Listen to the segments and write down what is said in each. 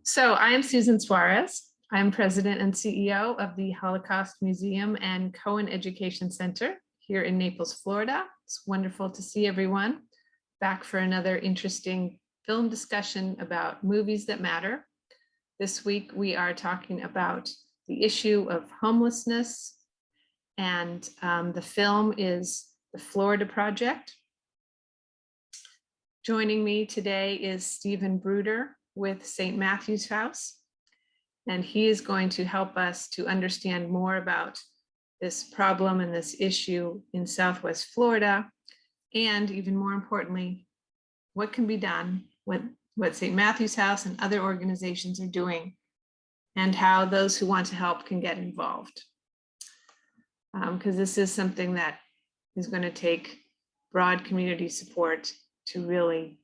So I am Susan Suarez. I'm president and CEO of the Holocaust Museum and Cohen Education Center here in Naples, Florida. It's wonderful to see everyone back for another interesting film discussion about movies that matter. This week we are talking about the issue of homelessness, and the film is The Florida Project. Joining me today is Steve Brooder with St. Matthew's House, and he is going to help us to understand more about this problem and this issue in Southwest Florida, and even more importantly, what can be done, what St. Matthew's House and other organizations are doing, and how those who want to help can get involved. Because this is something that is going to take broad community support to really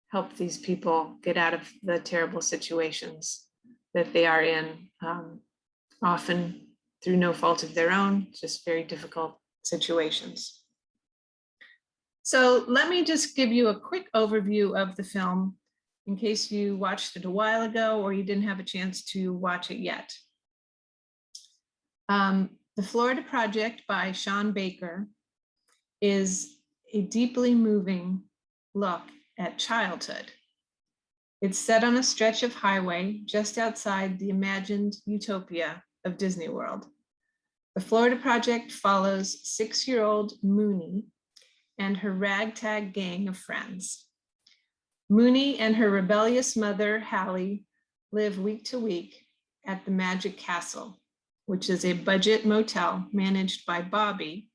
help these people get out of the terrible situations that they are in, often through no fault of their own, just very difficult situations. So let me just give you a quick overview of the film in case you watched it a while ago or you didn't have a chance to watch it yet. The Florida Project by Sean Baker is a deeply moving look at childhood. It's set on a stretch of highway just outside the imagined utopia of Disney World. The Florida Project follows 6-year-old Mooney and her ragtag gang of friends. Mooney and her rebellious mother, Hallie, live week to week at the Magic Castle, which is a budget motel managed by Bobby,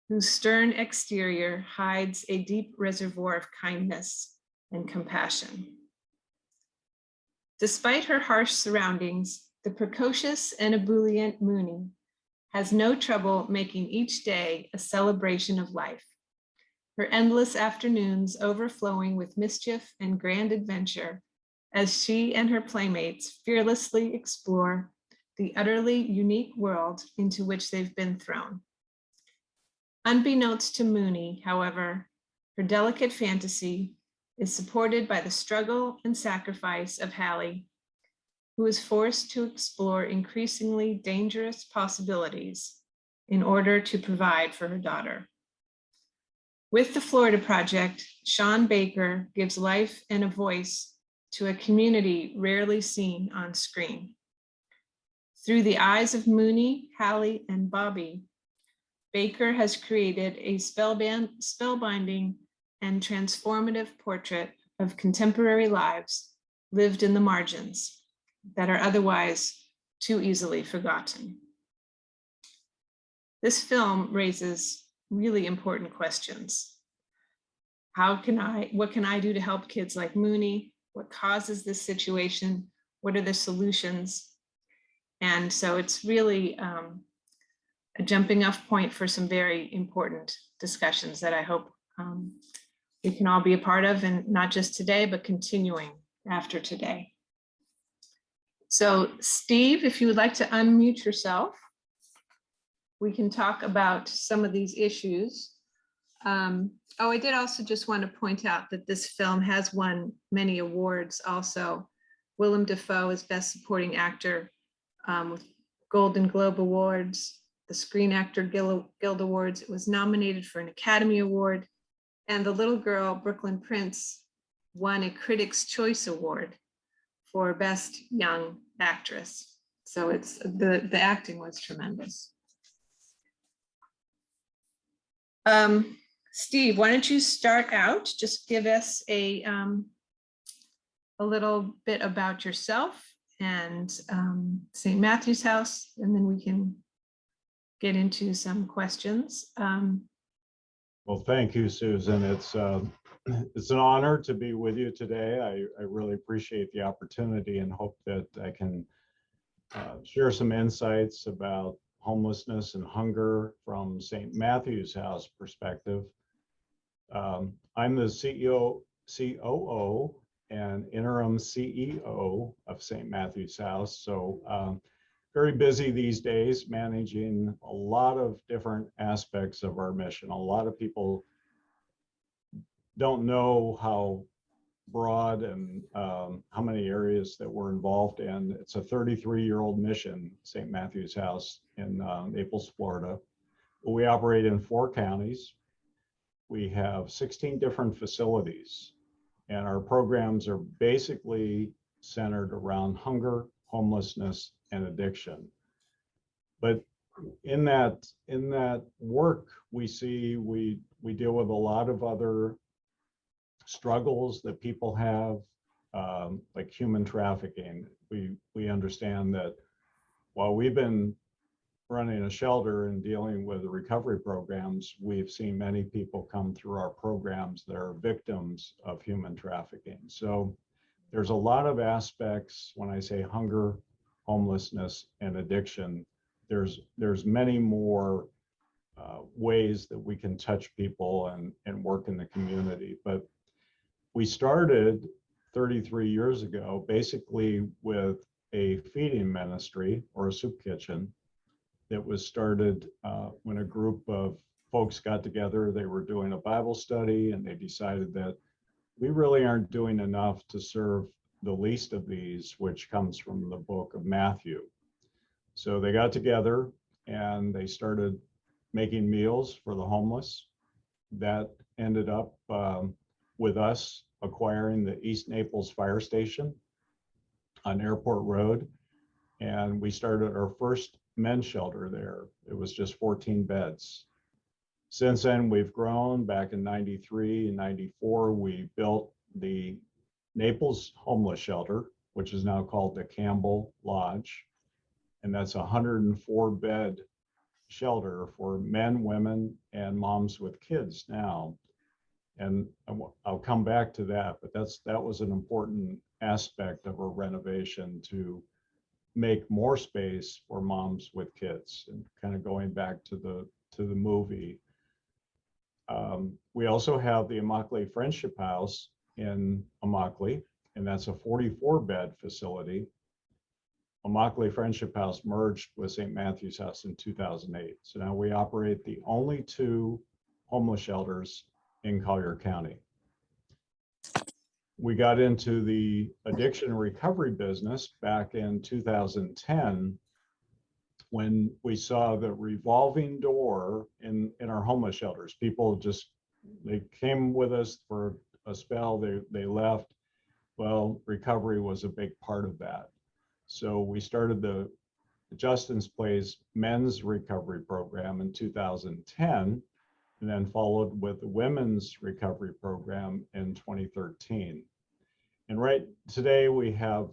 whose stern exterior hides a deep reservoir of kindness and compassion. Despite her harsh surroundings, the precocious and ebullient Mooney has no trouble making each day a celebration of life, her endless afternoons overflowing with mischief and grand adventure as she and her playmates fearlessly explore the utterly unique world into which they've been thrown. Unbeknownst to Mooney, however, her delicate fantasy is supported by the struggle and sacrifice of Hallie, who is forced to explore increasingly dangerous possibilities in order to provide for her daughter. With the Florida Project, Sean Baker gives life and a voice to a community rarely seen on screen. Through the eyes of Mooney, Hallie, and Bobby, Baker has created a spellbinding and transformative portrait of contemporary lives lived in the margins that are otherwise too easily forgotten. This film raises really important questions. What can I do to help kids like Mooney? What causes this situation? What are the solutions? And so it's really a jumping off point for some very important discussions that I hope we can all be a part of, and not just today, but continuing after today. So Steve, if you would like to unmute yourself, we can talk about some of these issues. I did also just want to point out that this film has won many awards also. Willem Dafoe is Best Supporting Actor with Golden Globe Awards, the Screen Actor Guild Awards. It was nominated for an Academy Award, and the little girl, Brooklyn Prince, won a Critics' Choice Award for Best Young Actress. So it's the acting was tremendous. Steve, why don't you start out? Just give us a little bit about yourself and St. Matthew's House, and then we can get into some questions. Well, thank you, Susan. It's an honor to be with you today. I really appreciate the opportunity and hope that I can share some insights about homelessness and hunger from St. Matthew's House perspective. I'm the COO and interim CEO of St. Matthew's House. So very busy these days, managing a lot of different aspects of our mission. A lot of people don't know how broad and how many areas that we're involved in. It's a 33-year-old mission, St. Matthew's House in Naples, Florida. We operate in 4 counties. We have 16 different facilities, and our programs are basically centered around hunger, homelessness, and addiction. But in that work, we see we deal with a lot of other struggles that people have, like human trafficking. We understand that while we've been running a shelter and dealing with the recovery programs, we've seen many people come through our programs that are victims of human trafficking. So there's a lot of aspects when I say hunger, homelessness, and addiction. There's many more ways that we can touch people and work in the community. But we started 33 years ago, basically with a feeding ministry or a soup kitchen that was started when a group of folks got together. They were doing a Bible study, and they decided that we really aren't doing enough to serve the least of these, which comes from the book of Matthew. So they got together and they started making meals for the homeless. That ended up with us acquiring the East Naples Fire Station on Airport Road. And we started our first men's shelter there. It was just 14 beds. Since then, we've grown. Back in 93 and 94, we built the Naples Homeless Shelter, which is now called the Campbell Lodge. And that's a 104-bed shelter for men, women, and moms with kids now. And I'll come back to that, but that was an important aspect of our renovation, to make more space for moms with kids, and kind of going back to the movie. We also have the Immokalee Friendship House in Immokalee, and that's a 44-bed facility. Immokalee Friendship House merged with St. Matthew's House in 2008. So now we operate the only 2 homeless shelters in Collier County. We got into the addiction and recovery business back in 2010 when we saw the revolving door in our homeless shelters. People they came with us for a spell, they left. Well, recovery was a big part of that. So we started the Justin's Place men's recovery program in 2010, and then followed with the women's recovery program in 2013. And right today we have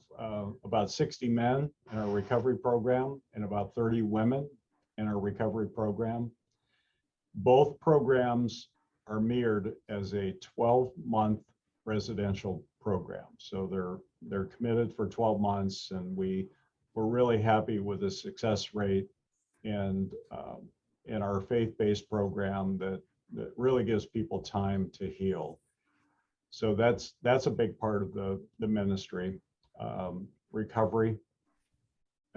about 60 men in our recovery program and about 30 women in our recovery program. Both programs are mirrored as a 12-month residential program. So they're committed for 12 months, and we're really happy with the success rate and in our faith-based program that really gives people time to heal. So that's a big part of the ministry. Recovery.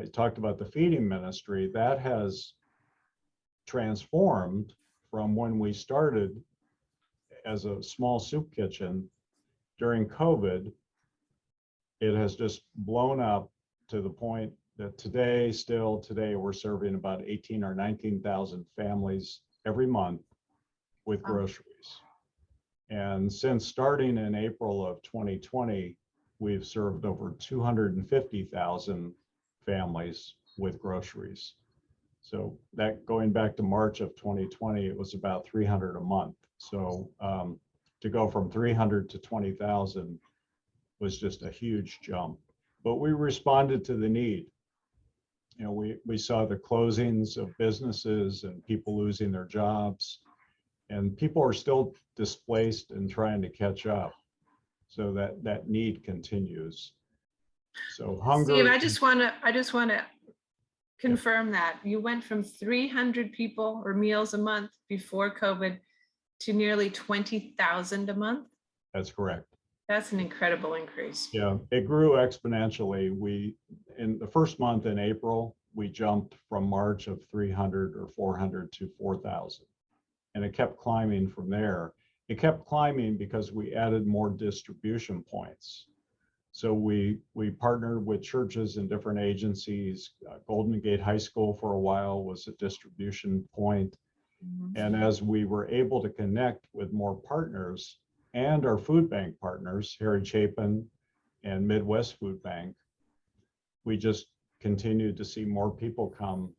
I talked about the feeding ministry. That has transformed from when we started as a small soup kitchen during COVID. It has just blown up to the point that today we're serving about 18 or 19,000 families every month with groceries. And since starting in April of 2020, we've served over 250,000 families with groceries. So that, going back to March of 2020, it was about 300 a month. So to go from 300 to 20,000 was just a huge jump. But we responded to the need. You know, we saw the closings of businesses and people losing their jobs, and people are still displaced and trying to catch up. So that need continues. So hunger. Steve, I just want to confirm that you went from 300 people or meals a month before COVID to nearly 20,000 a month. That's correct. That's an incredible increase. Yeah, it grew exponentially. In the first month in April, we jumped from March of 300 or 400 to 4,000. And it kept climbing from there. it kept climbing because we added more distribution points. So we partnered with churches and different agencies. Golden Gate High School for a while was a distribution point. And as we were able to connect with more partners and our food bank partners, Harry Chapin and Midwest Food Bank, we just continued to see more people come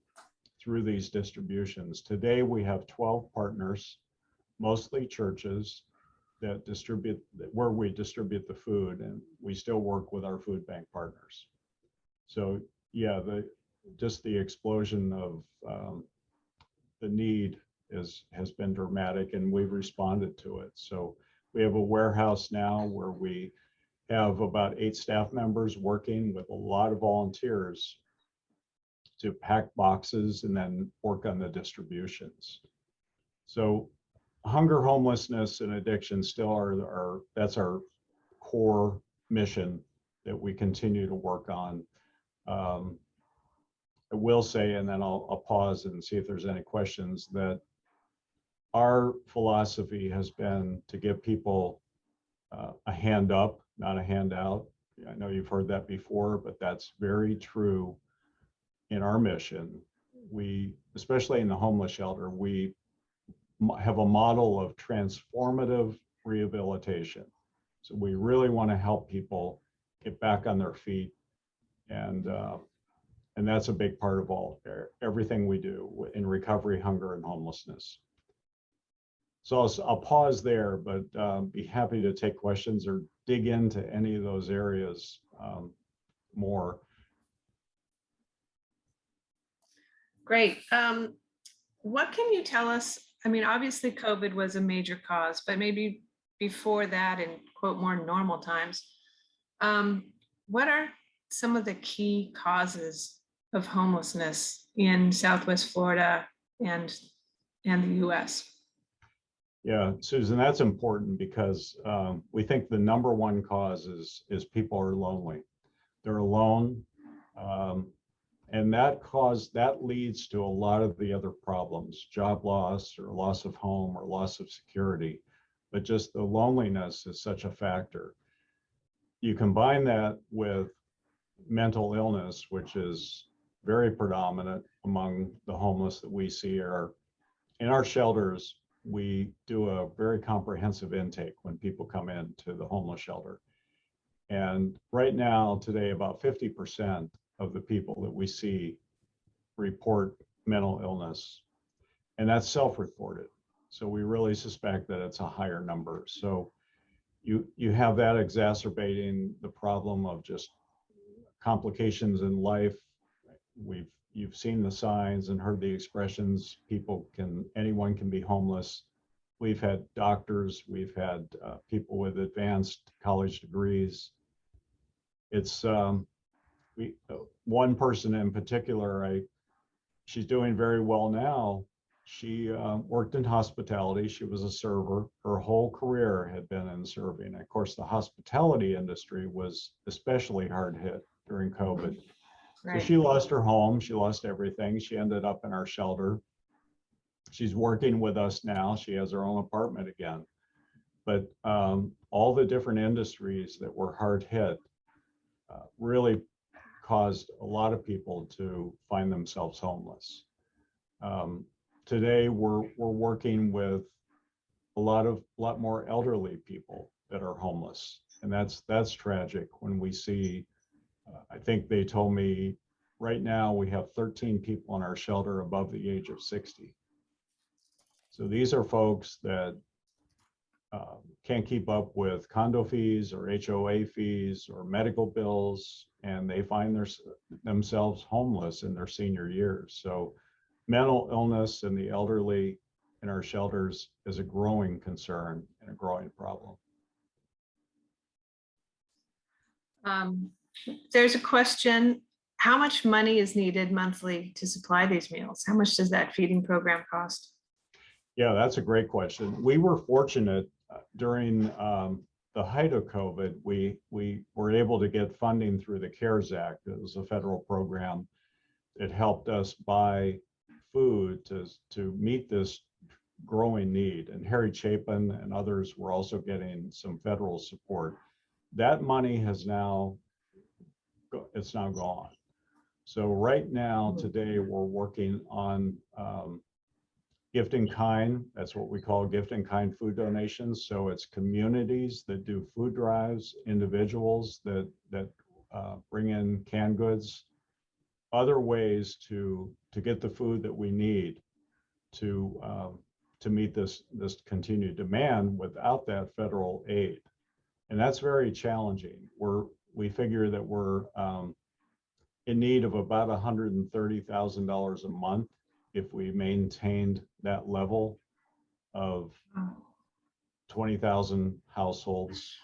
through these distributions. Today, we have 12 partners, mostly churches, that distribute, where we distribute the food, and we still work with our food bank partners. So yeah, just the explosion of the need has been dramatic, and we've responded to it. So we have a warehouse now where we have about 8 staff members working with a lot of volunteers to pack boxes and then work on the distributions. So hunger, homelessness, and addiction still are that's our core mission that we continue to work on. I will say, and then I'll pause and see if there's any questions, that our philosophy has been to give people a hand up, not a handout. I know you've heard that before, but that's very true in our mission. We, especially in the homeless shelter, we have a model of transformative rehabilitation. So we really want to help people get back on their feet, and that's a big part of everything we do in recovery, hunger, and homelessness. So I'll pause there, but be happy to take questions or dig into any of those areas more. Great. What can you tell us? I mean, obviously COVID was a major cause, but maybe before that, in quote, more normal times, what are some of the key causes of homelessness in Southwest Florida and the US? Yeah, Susan, that's important because we think the number one cause is people are lonely. They're alone. And that leads to a lot of the other problems, job loss or loss of home or loss of security. But just the loneliness is such a factor. You combine that with mental illness, which is very predominant among the homeless that we see. In our shelters, we do a very comprehensive intake when people come into the homeless shelter. And right now, today, about 50% of the people that we see report mental illness, and that's self-reported. So we really suspect that it's a higher number. So you have that exacerbating the problem of just complications in life. You've seen the signs and heard the expressions, anyone can be homeless. We've had doctors, we've had people with advanced college degrees. It's one person in particular, she's doing very well now. She worked in hospitality. She was a server. Her whole career had been in serving. Of course, the hospitality industry was especially hard hit during COVID. Right. So she lost her home. She lost everything. She ended up in our shelter. She's working with us now. She has her own apartment again. But all the different industries that were hard hit really caused a lot of people to find themselves homeless. Today, we're working with a lot more elderly people that are homeless, and that's tragic when we see. I think they told me right now we have 13 people in our shelter above the age of 60. So these are folks that can't keep up with condo fees or HOA fees or medical bills, and they find themselves homeless in their senior years. So mental illness in the elderly in our shelters is a growing concern and a growing problem. There's a question, how much money is needed monthly to supply these meals? How much does that feeding program cost? Yeah, that's a great question. We were fortunate during the height of COVID, we were able to get funding through the CARES Act. It was a federal program. It helped us buy food to meet this growing need. And Harry Chapin and others were also getting some federal support. That money has now, it's now gone. So right now, today, we're working on gift in kind. That's what we call gift in kind food donations. So it's communities that do food drives, individuals that bring in canned goods, other ways to get the food that we need to meet this continued demand without that federal aid. And that's very challenging. We figure that we're in need of about $130,000 a month if we maintained that level of 20,000 households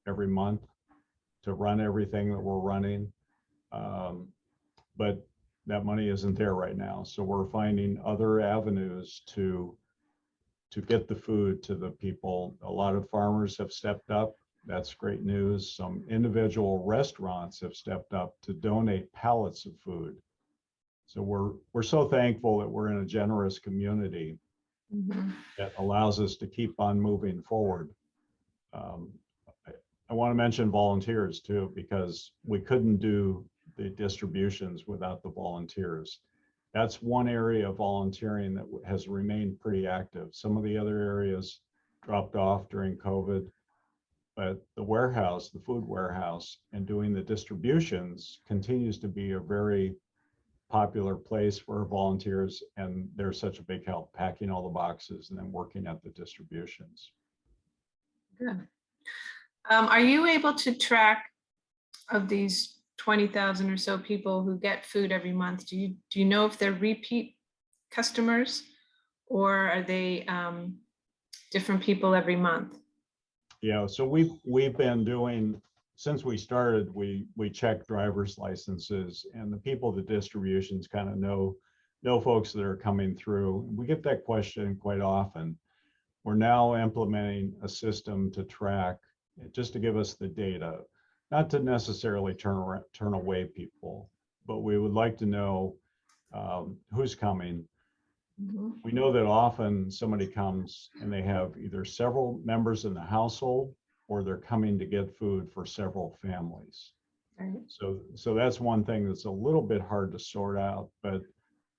every month to run everything that we're running. But that money isn't there right now. So we're finding other avenues to get the food to the people. A lot of farmers have stepped up. That's great news. Some individual restaurants have stepped up to donate pallets of food. So we're so thankful that we're in a generous community that allows us to keep on moving forward. I want to mention volunteers too, because we couldn't do the distributions without the volunteers. That's one area of volunteering that has remained pretty active. Some of the other areas dropped off during COVID, but the warehouse, the food warehouse, and doing the distributions continues to be a very popular place for volunteers, and they're such a big help packing all the boxes and then working at the distributions. Good. Are you able to track of these 20,000 or so people who get food every month? Do you know if they're repeat customers or are they different people every month? Yeah, so we've been doing, since we started, we check driver's licenses, and the people, the distributions kind of know folks that are coming through. We get that question quite often. We're now implementing a system to track, just to give us the data, not to necessarily turn away people, but we would like to know who's coming. We know that often somebody comes and they have either several members in the household or they're coming to get food for several families. Right. So that's one thing that's a little bit hard to sort out, but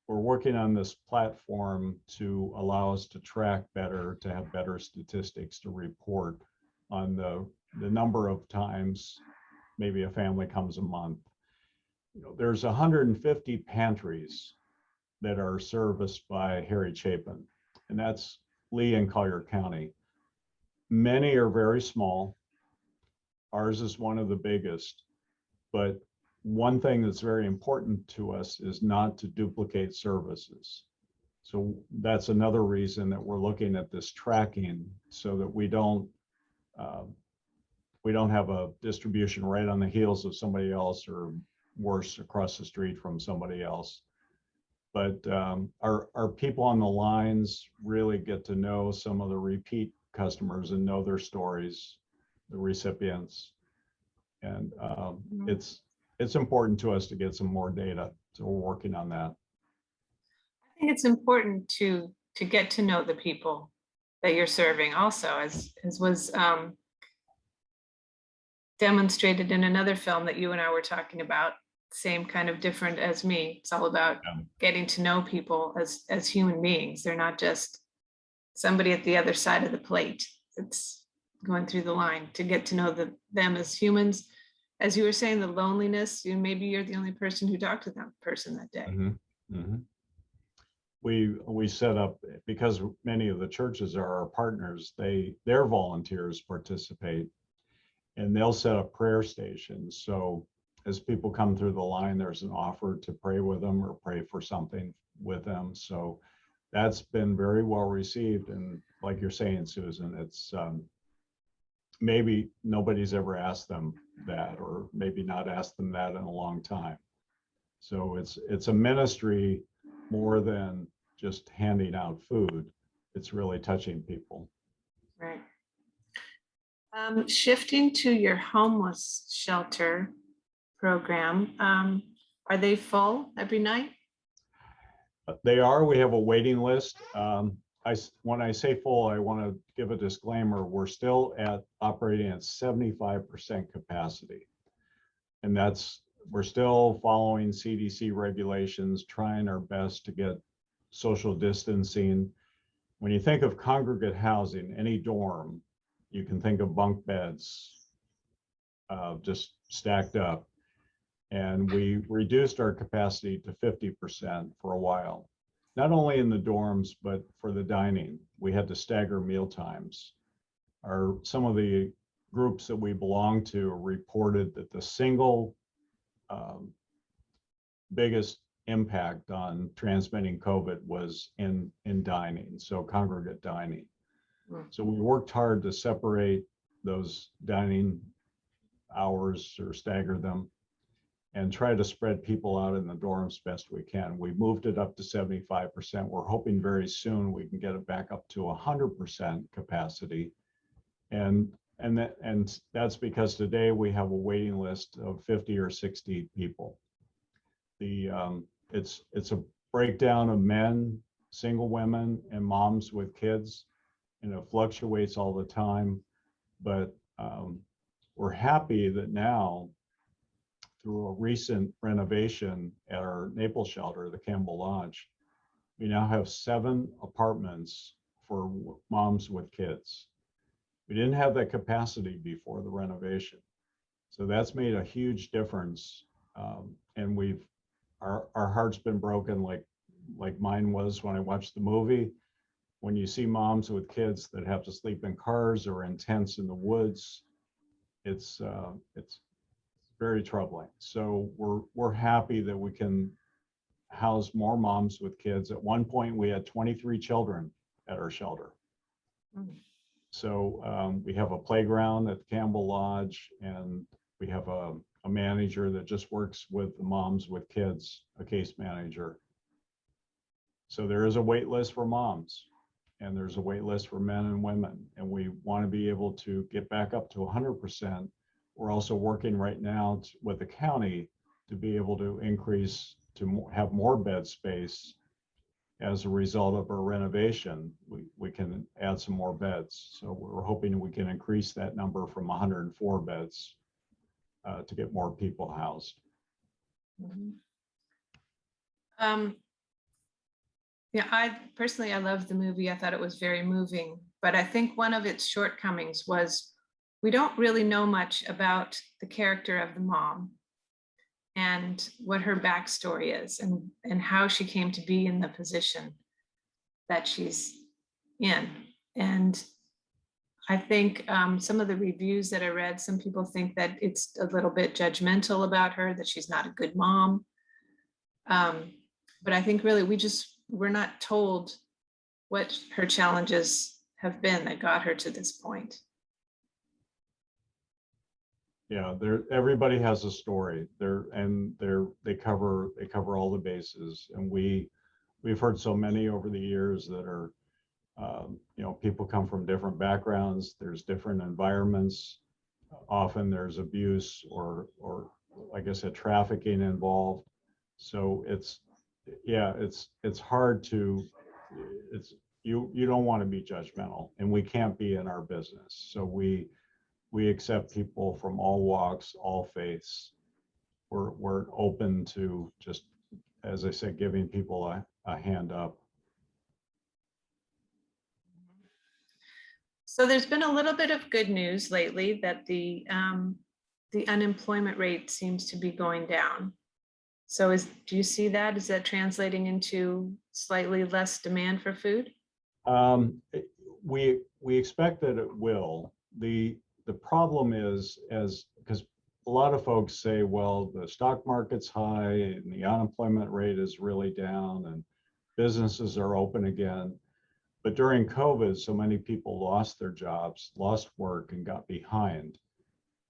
we're working on this platform to allow us to track better, to have better statistics to report on the number of times maybe a family comes a month. You know, there's 150 pantries that are serviced by Harry Chapin, and that's Lee and Collier County. Many are very small. Ours is one of the biggest, but one thing that's very important to us is not to duplicate services. So that's another reason that we're looking at this tracking, so that we don't have a distribution right on the heels of somebody else, or worse, across the street from somebody else. But our people on the lines really get to know some of the repeat customers and know their stories, the recipients. And it's important to us to get some more data. So we're working on that. I think it's important to get to know the people that you're serving also, as was demonstrated in another film that you and I were talking about. Same kind of different as me. It's all about getting to know people as human beings. They're not just somebody at the other side of the plate. It's going through the line to get to know them as humans. As you were saying, the loneliness, maybe you're the only person who talked to that person that day. We set up, because many of the churches are our partners, their volunteers participate, and they'll set up prayer stations. So as people come through the line, there's an offer to pray with them or pray for something with them. So that's been very well received. And like you're saying, Susan, it's maybe nobody's ever asked them that, or maybe not asked them that in a long time. So it's a ministry more than just handing out food. It's really touching people. Right. Shifting to your homeless shelter program, are they full every night? They are. We have a waiting list. when I say full, I want to give a disclaimer. We're still operating at 75% capacity. And we're still following CDC regulations, trying our best to get social distancing. When you think of congregate housing, any dorm, you can think of bunk beds just stacked up. And we reduced our capacity to 50% for a while, not only in the dorms, but for the dining. We had to stagger meal times. Some of the groups that we belong to reported that the single biggest impact on transmitting COVID was in dining, so congregate dining. So we worked hard to separate those dining hours or stagger them and try to spread people out in the dorms best we can. We moved it up to 75%. We're hoping very soon we can get it back up to 100% capacity. And that's because today we have a waiting list of 50 or 60 people. It's a breakdown of men, single women, and moms with kids, and it fluctuates all the time. But we're happy that now, through a recent renovation at our Naples shelter, the Campbell Lodge, we now have 7 apartments for moms with kids. We didn't have that capacity before the renovation. So that's made a huge difference. And our heart's been broken like mine was when I watched the movie. When you see moms with kids that have to sleep in cars or in tents in the woods, it's very troubling. So we're happy that we can house more moms with kids. At one point, we had 23 children at our shelter. So we have a playground at Campbell Lodge, and we have a manager that just works with the moms with kids, a case manager. So there is a wait list for moms, and there's a wait list for men and women, and we want to be able to get back up to 100%. We're also working right now with the county to be able to increase, to have more bed space. As a result of our renovation, we can add some more beds. So we're hoping we can increase that number from 104 beds to get more people housed. Yeah, I personally loved the movie. I thought it was very moving, but I think one of its shortcomings was we don't really know much about the character of the mom and what her backstory is and how she came to be in the position that she's in. And I think some of the reviews that I read, some people think that it's a little bit judgmental about her, that she's not a good mom. But I think really we're not told what her challenges have been that got her to this point. Yeah, everybody has a story there, and they cover all the bases, and we've heard so many over the years that are people come from different backgrounds. There's different environments. Often there's abuse or like I said, trafficking involved. So it's hard to you don't want to be judgmental, and we can't be in our business. So we accept people from all walks, all faiths. We're open to, just as I said, giving people a hand up. So there's been a little bit of good news lately that the unemployment rate seems to be going down. So do you see that? Is that translating into slightly less demand for food? We expect that it will. The problem is, because a lot of folks say, well, the stock market's high and the unemployment rate is really down and businesses are open again. But during COVID, so many people lost their jobs, lost work, and got behind.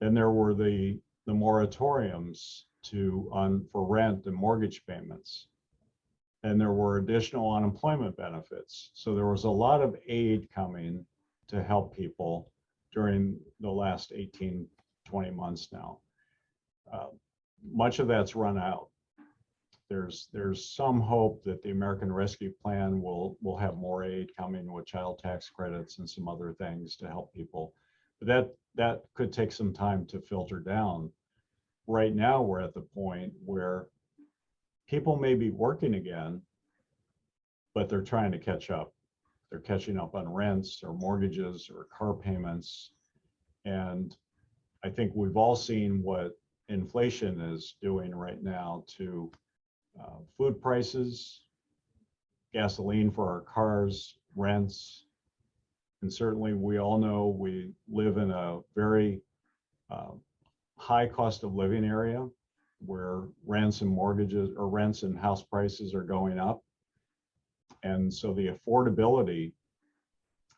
Then there were the moratoriums for rent and mortgage payments. And there were additional unemployment benefits. So there was a lot of aid coming to help people during the last 18, 20 months now. Much of that's run out. there's some hope that the American Rescue Plan will have more aid coming with child tax credits and some other things to help people. But that could take some time to filter down. Right now, we're at the point where people may be working again, but they're trying to catch up. They're catching up on rents or mortgages or car payments. And I think we've all seen what inflation is doing right now to food prices, gasoline for our cars, rents. And certainly we all know we live in a very high cost of living area where rents and mortgages or rents and house prices are going up. And so the affordability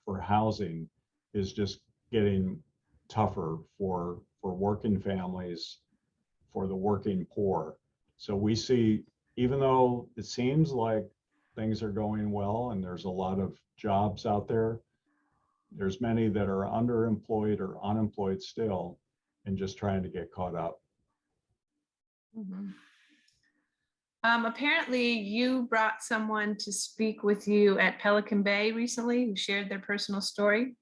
for housing is just getting tougher for working families, for the working poor. So we see, even though it seems like things are going well and there's a lot of jobs out there, there's many that are underemployed or unemployed still and just trying to get caught up. Mhm. Apparently you brought someone to speak with you at Pelican Bay recently who shared their personal story.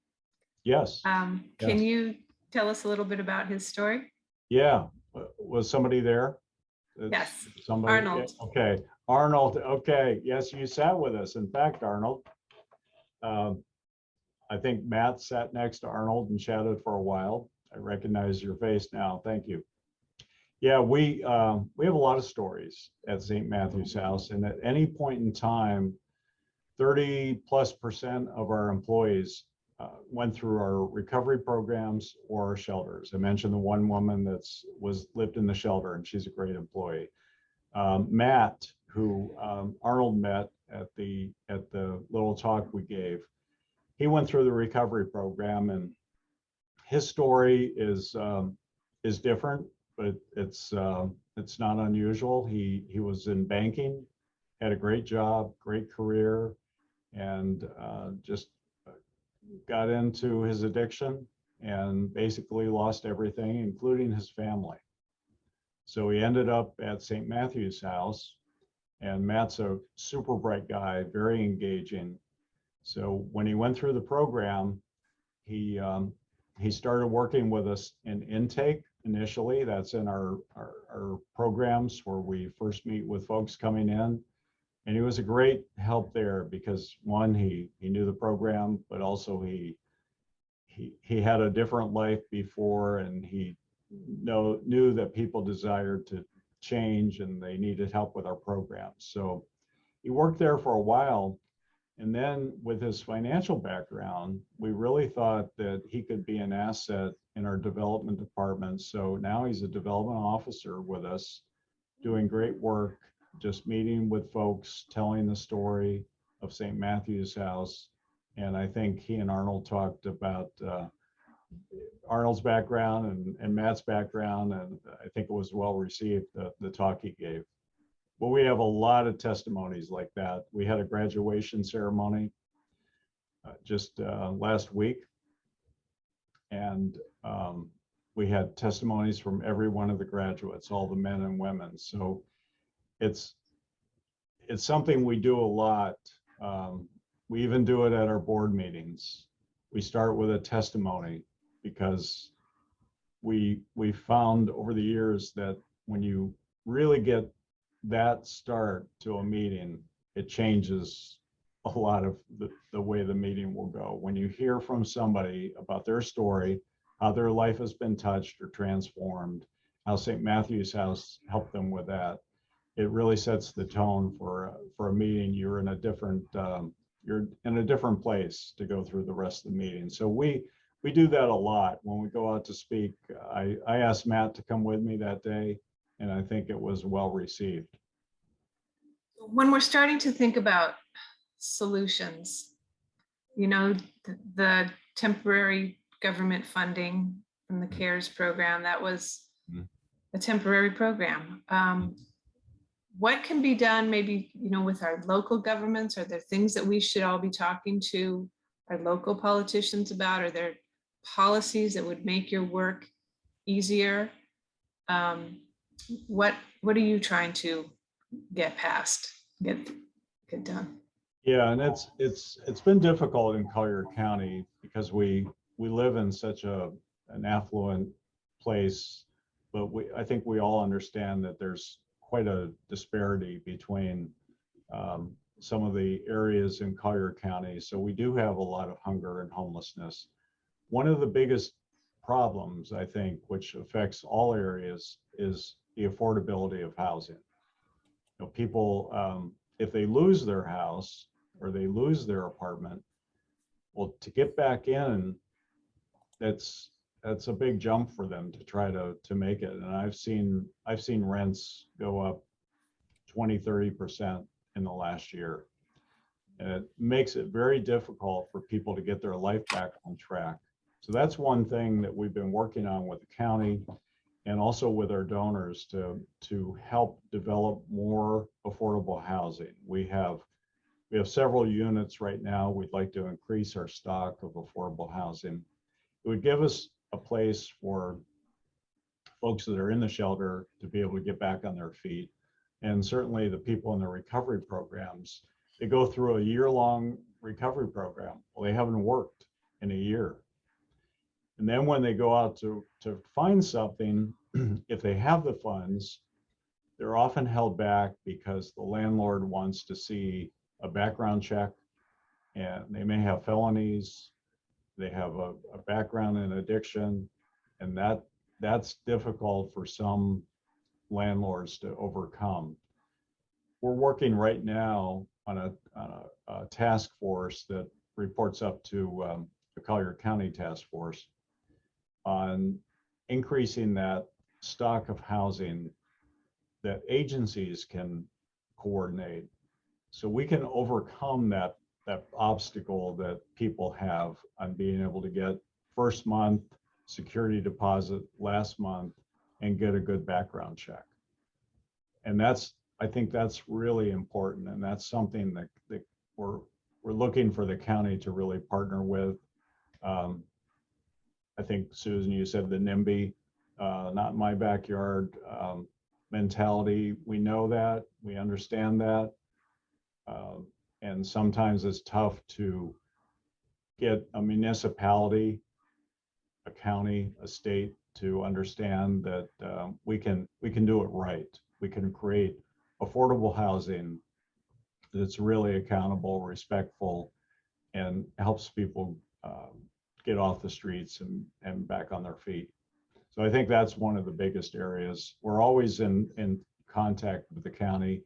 Yes. Can Yes. you tell us a little bit about his story? Yeah. Was somebody there? Yes. Somebody. Arnold. Okay. Arnold. Okay. Yes, you sat with us. In fact, Arnold, I think Matt sat next to Arnold and chatted for a while. I recognize your face now. Thank you. Yeah, we have a lot of stories at St. Matthew's House, and at any point in time, 30+% of our employees went through our recovery programs or our shelters. I mentioned the one woman lived in the shelter, and she's a great employee. Matt, who Arnold met at the little talk we gave, he went through the recovery program, and his story is different, but it's not unusual. He was in banking, had a great job, great career, and just got into his addiction and basically lost everything, including his family. So he ended up at St. Matthew's House, and Matt's a super bright guy, very engaging. So when he went through the program, he started working with us in intake initially. That's in our programs where we first meet with folks coming in. And he was a great help there because one, he knew the program, but also he had a different life before, and he knew that people desired to change and they needed help with our programs. So he worked there for a while. And then with his financial background, we really thought that he could be an asset in our development department. So now he's a development officer with us, doing great work, just meeting with folks, telling the story of St. Matthew's House. And I think he and Arnold talked about Arnold's background and Matt's background, and I think it was well received, the talk he gave. But we have a lot of testimonies like that. We had a graduation ceremony just last week, and we had testimonies from every one of the graduates, all the men and women. So it's something we do a lot. We even do it at our board meetings. We start with a testimony because we found over the years that when you really get that start to a meeting, it changes a lot of the way the meeting will go. When you hear from somebody about their story, how their life has been touched or transformed, how St. Matthew's House helped them with that, it really sets the tone for a meeting. You're in a different place to go through the rest of the meeting. So we do that a lot when we go out to speak. I asked Matt to come with me that day, and I think it was well received. When we're starting to think about solutions, the temporary government funding from the CARES program, that was a temporary program. What can be done maybe, with our local governments? Are there things that we should all be talking to our local politicians about? Are there policies that would make your work easier? What are you trying to get past, get done. Yeah, and it's been difficult in Collier County because we live in such an affluent place, but I think we all understand that there's quite a disparity between some of the areas in Collier County. So we do have a lot of hunger and homelessness. One of the biggest problems, I think, which affects all areas, is the affordability of housing. You know, people, if they lose their house or they lose their apartment, well, to get back in, that's a big jump for them to try to make it. And I've seen rents go up 20-30% in the last year. And it makes it very difficult for people to get their life back on track. So that's one thing that we've been working on with the county and also with our donors to help develop more affordable housing. We have several units right now. We'd like to increase our stock of affordable housing. It would give us a place for folks that are in the shelter to be able to get back on their feet. And certainly the people in the recovery programs, they go through a year-long recovery program. Well, they haven't worked in a year. And then when they go out to find something, if they have the funds, they're often held back because the landlord wants to see a background check, and they may have felonies, they have a background in addiction, and that's difficult for some landlords to overcome. We're working right now on a task force that reports up to the Collier County Task Force on increasing that stock of housing that agencies can coordinate, so we can overcome that obstacle that people have on being able to get first month security deposit, last month, and get a good background check. And I think that's really important, and that's something that we're looking for the county to really partner with. I think, Susan, you said the NIMBY, not in my backyard mentality. We know that, we understand that. And sometimes it's tough to get a municipality, a county, a state to understand that we can do it right. We can create affordable housing that's really accountable, respectful, and helps people get off the streets and back on their feet. So I think that's one of the biggest areas. We're always in contact with the county,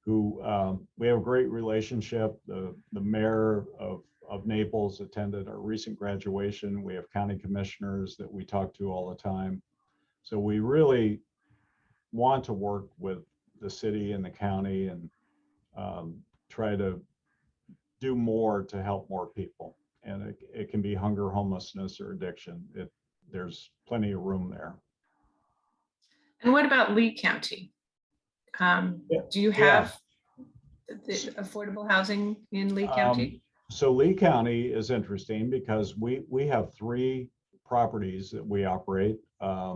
who we have a great relationship. The mayor of Naples attended our recent graduation. We have county commissioners that we talk to all the time. So we really want to work with the city and the county and try to do more to help more people. And it can be hunger, homelessness, or addiction. There's plenty of room there. And what about Lee County? Do you have the affordable housing in Lee County? So Lee County is interesting because we have 3 properties that we operate. Let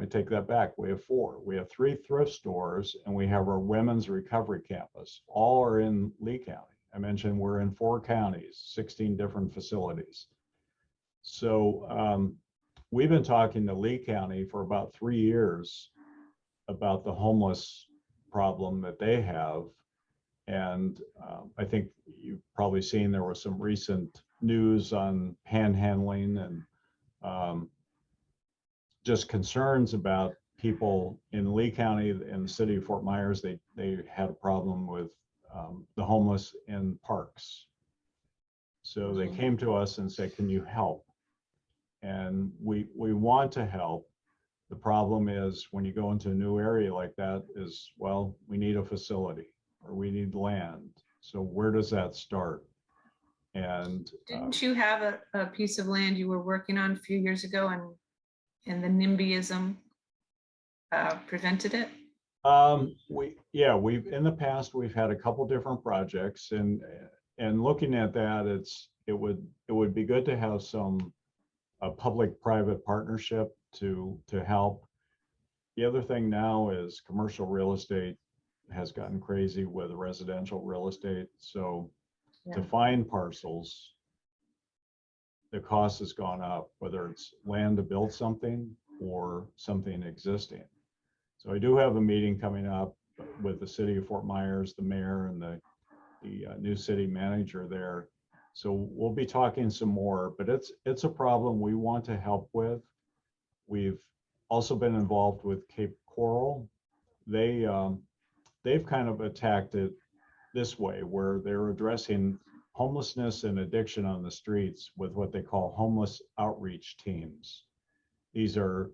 me take that back. We have 4. We have 3 thrift stores, and we have our women's recovery campus. All are in Lee County. I mentioned we're in 4 counties, 16 different facilities. So we've been talking to Lee County for about 3 years about the homeless problem that they have. And I think you've probably seen there was some recent news on panhandling and just concerns about people in Lee County and the city of Fort Myers. They had a problem with the homeless in parks. So they came to us and said, can you help? And we want to help. The problem is when you go into a new area like that is, well, we need a facility or we need land. So where does that start? And didn't you have a piece of land you were working on a few years ago, and the NIMBYism prevented it? We've in the past we've had a couple different projects, and looking at that, it would be good to have a public-private partnership to help. The other thing now is commercial real estate has gotten crazy with residential real estate. So to Yeah. find parcels, the cost has gone up, whether it's land to build something or something existing. So I do have a meeting coming up with the city of Fort Myers, the mayor, and the new city manager there. So we'll be talking some more, but it's a problem we want to help with. We've also been involved with Cape Coral. They've kind of attacked it this way, where they're addressing homelessness and addiction on the streets with what they call homeless outreach teams. These are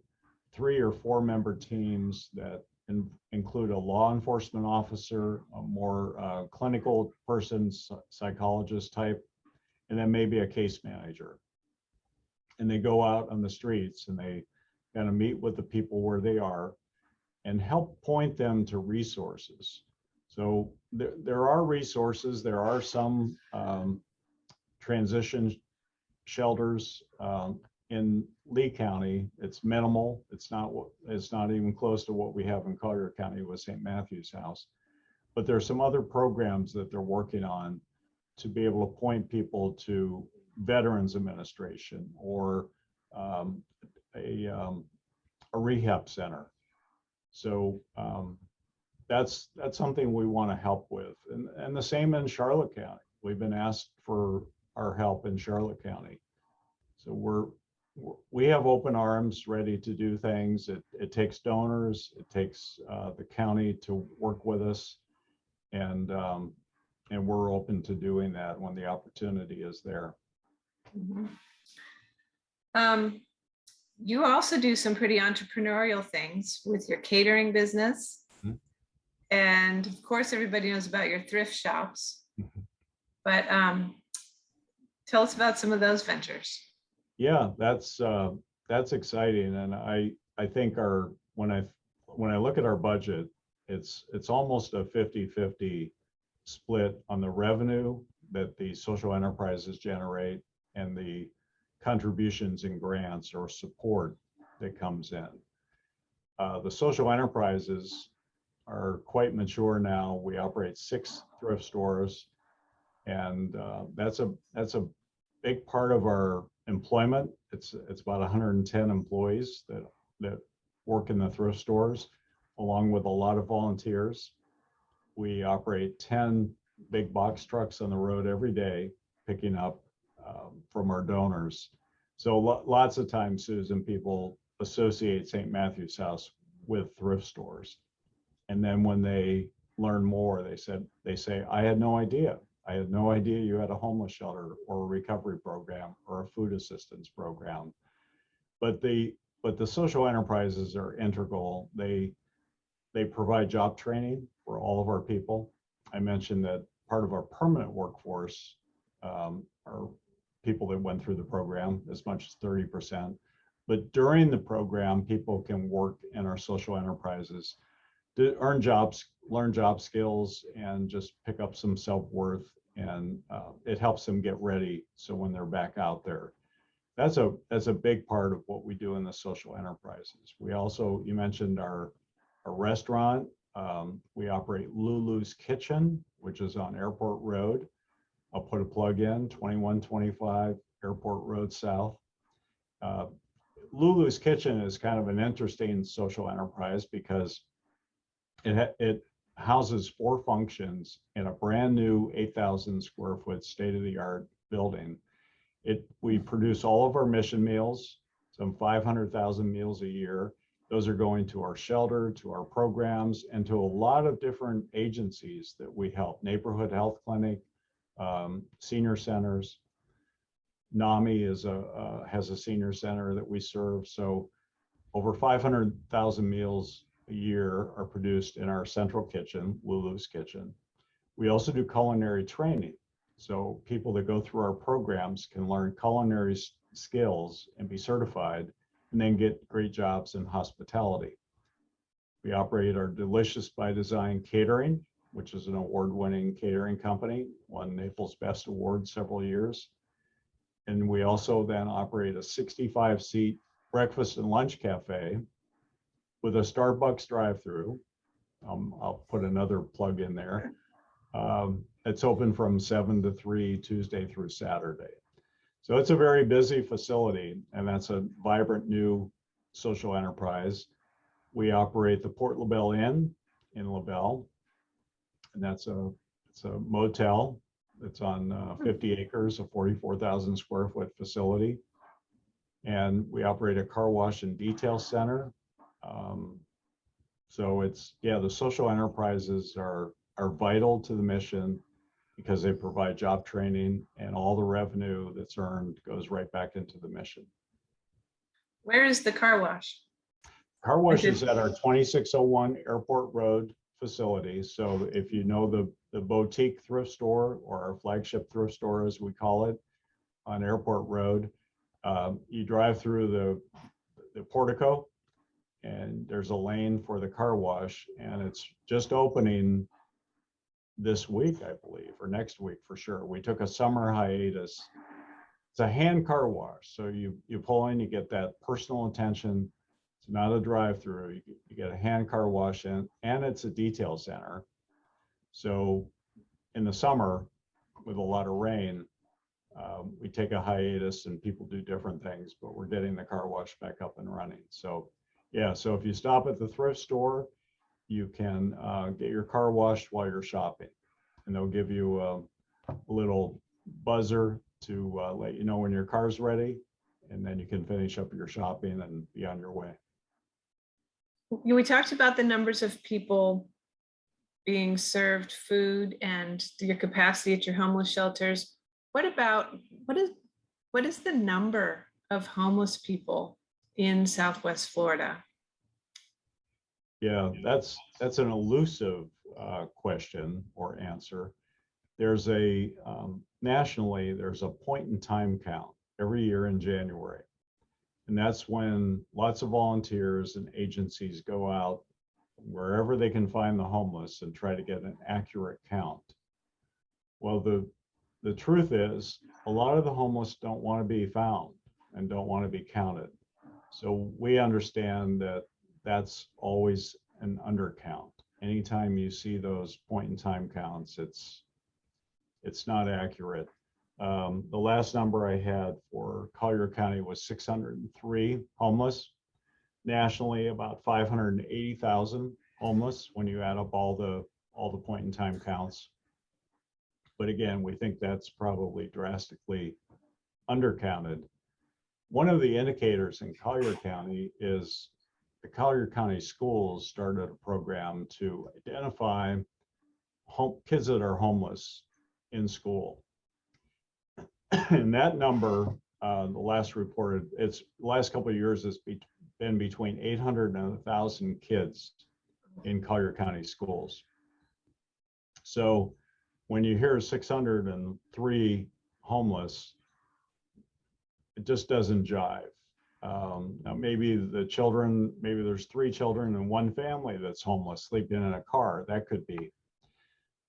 3 or 4 member teams that include a law enforcement officer, a more clinical person, psychologist type, and then maybe a case manager. And they go out on the streets and they kind of meet with the people where they are and help point them to resources. So there are resources. There are some transition shelters in Lee County. It's minimal. It's not even close to what we have in Collier County with St. Matthew's House. But there's some other programs that they're working on to be able to point people to Veterans Administration or a rehab center. So that's something we want to help with. And the same in Charlotte County. We've been asked for our help in Charlotte County. So we have open arms ready to do things. It takes donors, it takes the county to work with us, and we're open to doing that when the opportunity is there. Mhm. You also do some pretty entrepreneurial things with your catering business. Mhm. And of course, everybody knows about your thrift shops. Mhm. But tell us about some of those ventures. Yeah, that's exciting, and I think when I look at our budget, it's almost a 50-50 split on the revenue that the social enterprises generate and the contributions and grants or support that comes in. The social enterprises are quite mature now. We operate 6 thrift stores, and that's a big part of our employment. It's about 110 employees that work in the thrift stores, along with a lot of volunteers. We operate 10 big box trucks on the road every day, picking up from our donors. So lots of times, Susan, people associate St. Matthew's House with thrift stores. And then when they learn more, they say, I had no idea. I had no idea you had a homeless shelter or a recovery program or a food assistance program. But the social enterprises are integral. They provide job training for all of our people. I mentioned that part of our permanent workforce are people that went through the program, as much as 30%. But during the program, people can work in our social enterprises to earn jobs, learn job skills, and just pick up some self-worth. And it helps them get ready. So when they're back out there, that's a big part of what we do in the social enterprises. We also, you mentioned our restaurant. We operate Lulu's Kitchen, which is on Airport Road. I'll put a plug in, 2125 Airport Road South. Lulu's Kitchen is kind of an interesting social enterprise because it houses 4 functions in a brand new 8,000 square foot state-of-the-art building. We produce all of our mission meals, some 500,000 meals a year. Those are going to our shelter, to our programs, and to a lot of different agencies that we help. Neighborhood Health Clinic, senior centers. NAMI has a senior center that we serve. So over 500,000 meals a year are produced in our central kitchen, Lulu's Kitchen. We also do culinary training. So people that go through our programs can learn culinary skills and be certified, and then get great jobs in hospitality. We operate our Delicious by Design Catering, which is an award-winning catering company, won Naples Best Award several years. And we also then operate a 65-seat breakfast and lunch cafe with a Starbucks drive-through. I'll put another plug in there. It's open from 7 to 3 Tuesday through Saturday. So it's a very busy facility, and that's a vibrant new social enterprise. We operate the Port LaBelle Inn in LaBelle, and it's a motel. It's on 50 acres, a 44,000 square foot facility. And we operate a car wash and detail center. So it's, yeah, the social enterprises are vital to the mission because they provide job training, and all the revenue that's earned goes right back into the mission. Where is the car wash? Car wash is at our 2601 Airport Road facility. So if you know the boutique thrift store, or our flagship thrift store as we call it, on Airport Road, you drive through the portico, and there's a lane for the car wash, and it's just opening this week, I believe, or next week for sure. We took a summer hiatus. It's a hand car wash. So you pull in, you get that personal attention. It's not a drive-through. You get a hand car wash in, and it's a detail center. So in the summer, with a lot of rain, we take a hiatus and people do different things, but we're getting the car wash back up and running. So yeah, so if you stop at the thrift store, you can get your car washed while you're shopping, and they'll give you a little buzzer to let you know when your car's ready, and then you can finish up your shopping and be on your way. We talked about the numbers of people being served food and your capacity at your homeless shelters. What is the number of homeless people in Southwest Florida? Yeah, that's an elusive question or answer. There's nationally, there's a point in time count every year in January. And that's when lots of volunteers and agencies go out wherever they can find the homeless and try to get an accurate count. Well, the truth is, a lot of the homeless don't want to be found and don't want to be counted. So we understand that that's always an undercount. Anytime you see those point in time counts, it's not accurate. The last number I had for Collier County was 603 homeless. Nationally, about 580,000 homeless when you add up all the point in time counts. But again, we think that's probably drastically undercounted. One of the indicators in Collier County is the Collier County schools started a program to identify kids that are homeless in school. And that number, the last reported, the last couple of years has been between 800 and 1,000 kids in Collier County schools. So when you hear 603 homeless, it just doesn't jive. Now maybe maybe there's 3 children in one family that's homeless, sleeping in a car. That could be.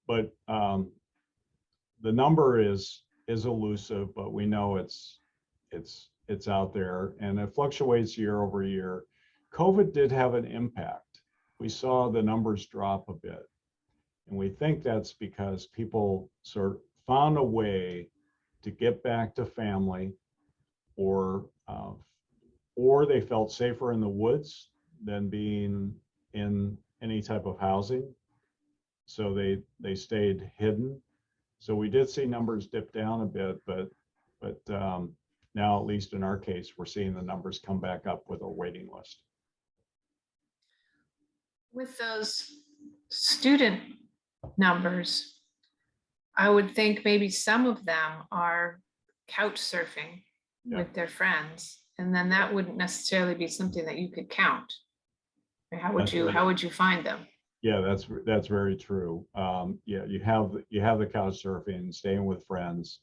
But the number is elusive, but we know it's out there, and it fluctuates year over year. COVID did have an impact. We saw the numbers drop a bit, and we think that's because people sort of found a way to get back to family, or they felt safer in the woods than being in any type of housing. So they stayed hidden. So we did see numbers dip down a bit, but now, at least in our case, we're seeing the numbers come back up with a waiting list. With those student numbers, I would think maybe some of them are couch surfing with their friends, and then that wouldn't necessarily be something that you could count. How would you find them? Yeah, that's very true. Yeah, you have the couch surfing, staying with friends,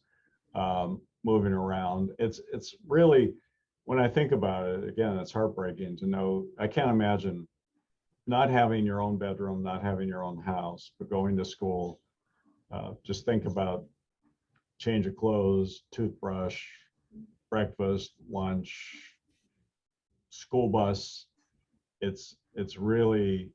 moving around. It's really, when I think about it, again, it's heartbreaking to know. I can't imagine not having your own bedroom, not having your own house, but going to school. Just think about change of clothes, toothbrush, breakfast, lunch, school bus. It's it's really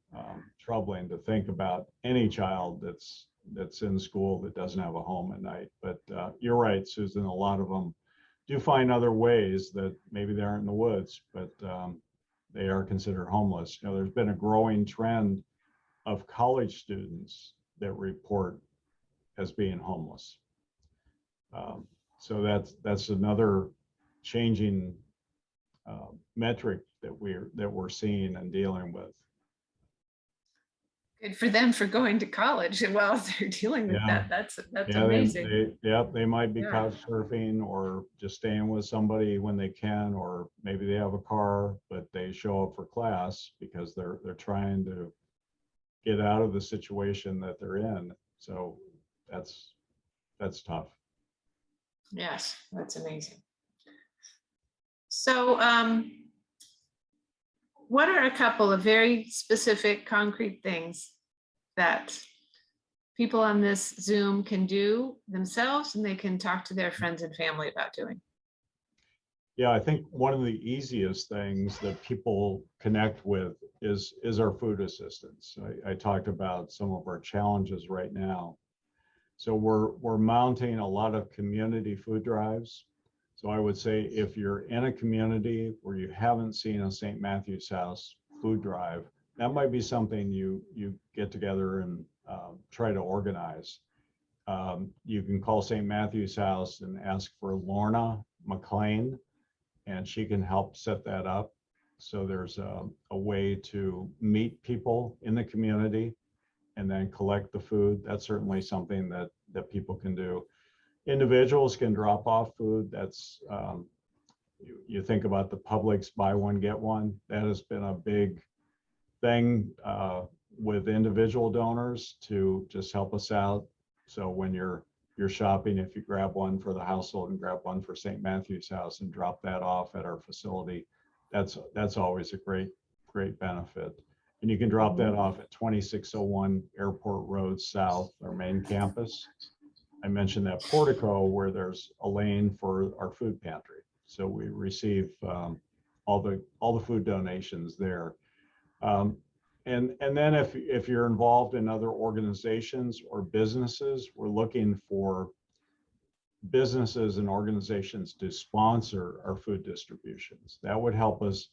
troubling to think about any child that's in school that doesn't have a home at night. But you're right, Susan, a lot of them do find other ways that maybe they aren't in the woods, but they are considered homeless. You know, there's been a growing trend of college students that report as being homeless. So that's another changing metric that we're seeing and dealing with. Good for them for going to college and while they're dealing with Yeah, that. That's yeah, amazing. they might be Yeah. couch surfing or just staying with somebody when they can, or maybe they have a car, but they show up for class because they're trying to get out of the situation that they're in. So that's tough. Yes, that's amazing. So what are a couple of very specific, concrete things that people on this Zoom can do themselves and they can talk to their friends and family about doing? Yeah, I think one of the easiest things that people connect with is our food assistance. I talked about some of our challenges right now. So we're mounting a lot of community food drives. So I would say if you're in a community where you haven't seen a St. Matthew's House food drive, that might be something you get together and try to organize. You can call St. Matthew's House and ask for Lorna McLean, and she can help set that up. So there's a way to meet people in the community and then collect the food. That's certainly something that people can do. Individuals can drop off food. That's you think about the Publix buy one get one. That has been a big thing with individual donors to just help us out. So when you're shopping, if you grab one for the household and grab one for St. Matthew's House and drop that off at our facility, that's always a great benefit. And you can drop that off at 2601 Airport Road South, our main campus. I mentioned that portico where there's a lane for our food pantry. So we receive all the food donations there. And then if you're involved in other organizations or businesses, we're looking for businesses and organizations to sponsor our food distributions. That would help us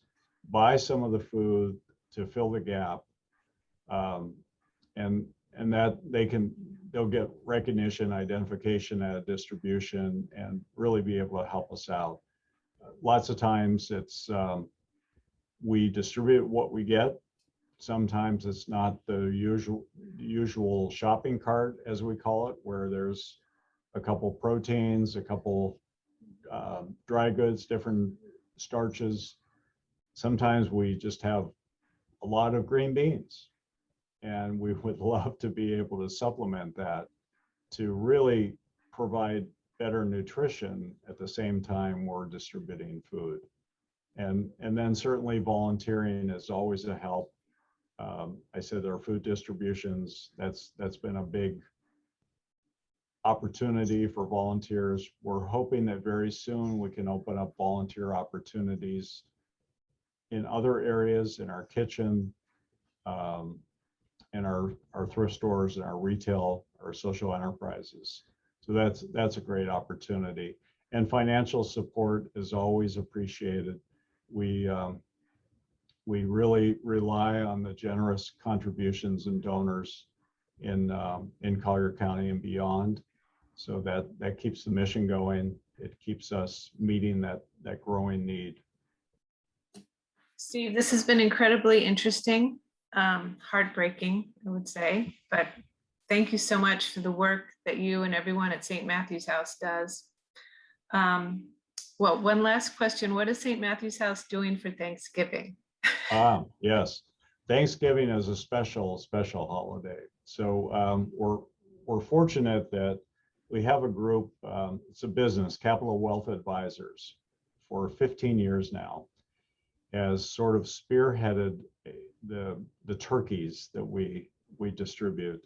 buy some of the food to fill the gap. And that they'll get recognition, identification at a distribution and really be able to help us out. Lots of times it's we distribute what we get. Sometimes it's not the usual shopping cart, as we call it, where there's a couple proteins, a couple dry goods, different starches. Sometimes we just have a lot of green beans, and we would love to be able to supplement that to really provide better nutrition at the same time we're distributing food. And then certainly volunteering is always a help. I said our food distributions, that's been a big opportunity for volunteers. We're hoping that very soon we can open up volunteer opportunities in other areas, in our kitchen, in our thrift stores, and our retail, our social enterprises. So that's a great opportunity. And financial support is always appreciated. We really rely on the generous contributions and donors in Collier County and beyond. So that keeps the mission going. It keeps us meeting that growing need. Steve, this has been incredibly interesting, heartbreaking, I would say, but thank you so much for the work that you and everyone at St. Matthew's House does. Well, one last question. What is St. Matthew's House doing for Thanksgiving? Yes. Thanksgiving is a special holiday. So we're fortunate that we have a group, it's a business, Capital Wealth Advisors, for 15 years now, has sort of spearheaded the turkeys that we distribute.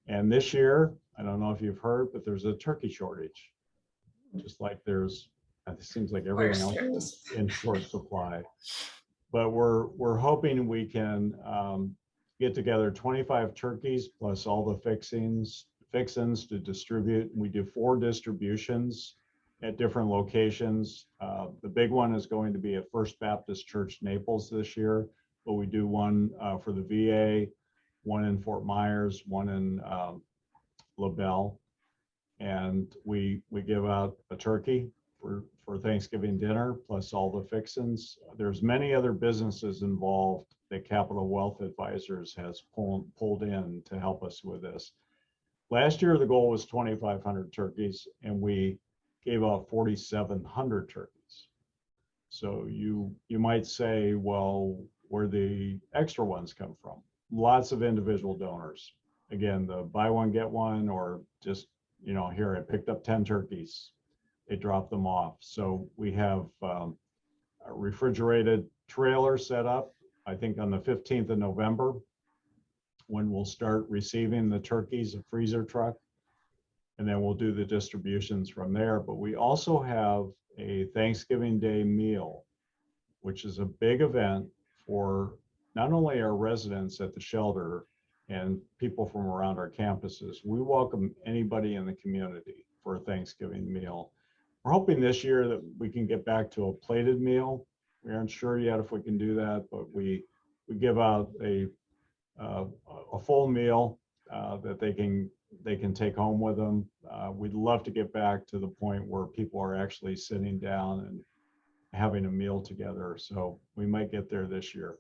And this year, I don't know if you've heard, but there's a turkey shortage, just like it seems like everything else is in short supply. but we're hoping we can get together 25 turkeys plus all the fixins to distribute. We do 4 distributions at different locations. The big one is going to be at First Baptist Church, Naples this year, but we do one for the VA, one in Fort Myers, one in LaBelle, and we give out a turkey for Thanksgiving dinner, plus all the fixins. There's many other businesses involved that Capital Wealth Advisors has pulled in to help us with this. Last year, the goal was 2,500 turkeys, and we gave out 4,700 turkeys. So you might say, well, where the extra ones come from? Lots of individual donors. Again, the buy one, get one, or just, here, I picked up 10 turkeys. They drop them off. So we have a refrigerated trailer set up, I think on the 15th of November, when we'll start receiving the turkeys, a freezer truck, and then we'll do the distributions from there. But we also have a Thanksgiving Day meal, which is a big event for not only our residents at the shelter and people from around our campuses. We welcome anybody in the community for a Thanksgiving meal. We're hoping this year that we can get back to a plated meal. We aren't sure yet if we can do that, but we give out a full meal that they can take home with them. We'd love to get back to the point where people are actually sitting down and having a meal together. So we might get there this year.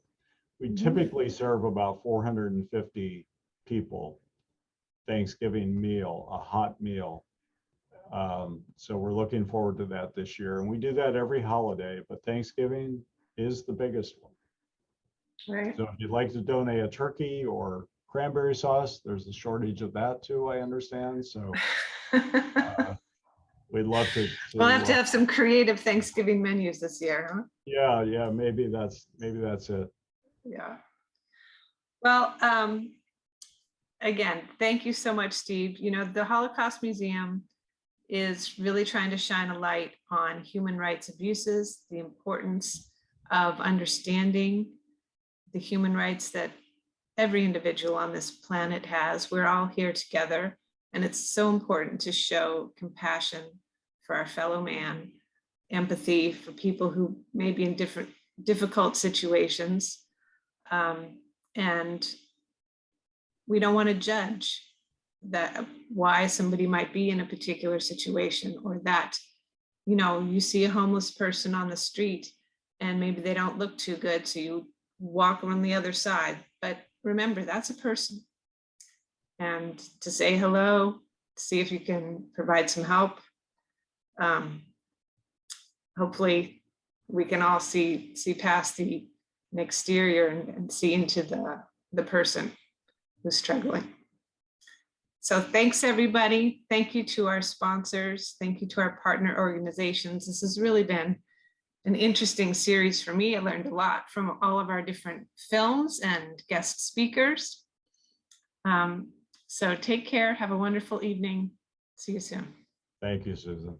We typically serve about 450 people Thanksgiving meal, a hot meal. So we're looking forward to that this year. And we do that every holiday, but Thanksgiving is the biggest one. Right. So if you'd like to donate a turkey or cranberry sauce, there's a shortage of that too, I understand. So we'd love to we'll have to have some creative Thanksgiving menus this year, huh? Yeah, maybe that's it. Yeah. Well, again, thank you so much, Steve. The Holocaust Museum is really trying to shine a light on human rights abuses, the importance of understanding the human rights that every individual on this planet has. We're all here together, and it's so important to show compassion for our fellow man, empathy for people who may be in difficult situations. And we don't want to judge why somebody might be in a particular situation, or that, you see a homeless person on the street and maybe they don't look too good, so you walk on the other side. But remember, that's a person. And to say hello, see if you can provide some help. Hopefully we can all see past the exterior and see into the person who's struggling. So thanks, everybody. Thank you to our sponsors. Thank you to our partner organizations. This has really been an interesting series for me. I learned a lot from all of our different films and guest speakers. So take care. Have a wonderful evening. See you soon. Thank you, Susan.